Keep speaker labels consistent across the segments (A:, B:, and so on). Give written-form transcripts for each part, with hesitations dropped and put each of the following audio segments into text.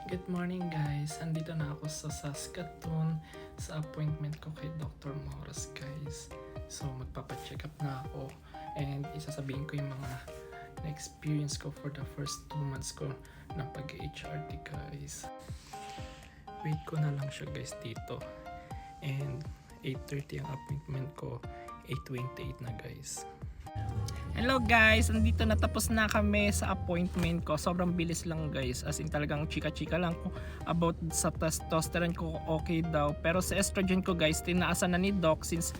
A: Good morning guys! Andito na ako sa Saskatoon sa appointment ko kay Dr. Morris guys. So magpapacheck up na ako and isasabihin ko yung mga na-experience ko for the first 2 months ko ng pag-HRT guys. Wait ko na lang siya guys dito. And 8:30 ang appointment ko, 8:28 na guys. Hello guys, andito na, tapos na kami sa appointment ko. Sobrang bilis lang guys, as in talagang chika-chika lang ko about sa testosterone ko, okay daw. Pero sa estrogen ko guys, tinaasan na ni doc since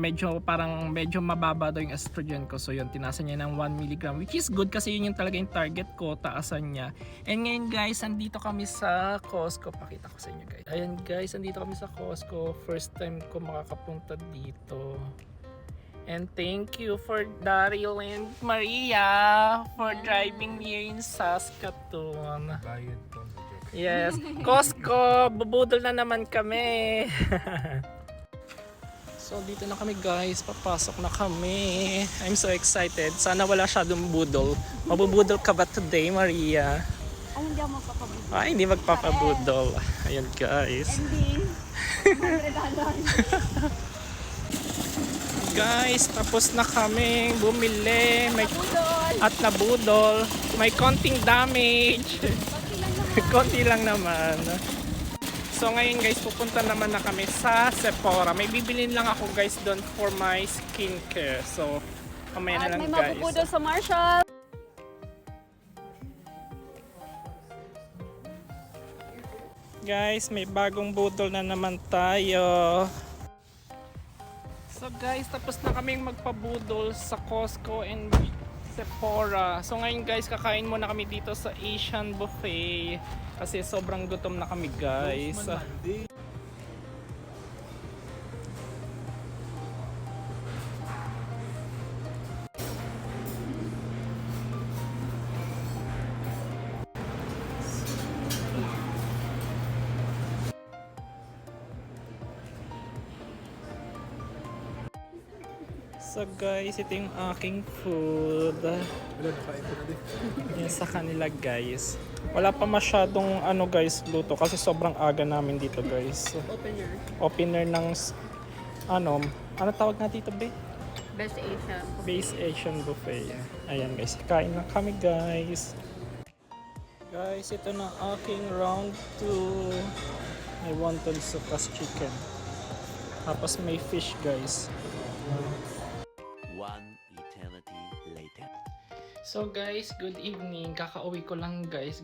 A: medyo mababa daw yung estrogen ko. So yun, tinaasan niya ng 1 mg, which is good kasi yun yung talaga yung target ko, taasan niya. And ngayon guys, andito kami sa Costco. Pakita ko sa inyo guys. Ayan guys, andito kami sa Costco. First time ko makakapunta dito. And thank you for Daryl and Maria for driving me here in Saskatoon.
B: Bayad to.
A: Yes, Costco, bubudol na naman kami. So dito na kami guys, papasok na kami. I'm so excited. Sana wala siyadong budol. Mabubudol ka ba today, Maria?
C: Ay, hindi ako magpapabudol.
A: Ay, hindi magpapabudol. Ayan guys.
C: Ending.
A: Guys, tapos na kami bumili. May
C: Budol.
A: at nabudol. May konting damage. Konti lang naman. So ngayon guys, pupunta naman na kami sa Sephora. May bibilin lang ako guys doon for my skincare. So, mamaya na
C: At
A: lang
C: may
A: guys.
C: mabubudol sa Marshall.
A: Guys, may bagong budol na naman tayo. So guys, tapos na kaming magpabudol sa Costco and Sephora. So ngayon guys, kakain muna kami dito sa Asian buffet kasi sobrang gutom na kami guys. So guys, ito yung aking food.
B: Wala, nakain ko na din.
A: Yan sa kanila guys. Wala pa masyadong guys luto kasi sobrang aga namin dito guys.
C: Opener.
A: Opener ng ano tawag nga dito be?
C: Best Asian.
A: Base Asian buffet. Ayan guys, kain na kami guys. Guys, ito na aking round 2. May wonton soup plus chicken. Tapos may fish guys.
D: One eternity later.
A: So guys, good evening. Kakauwi ko lang guys.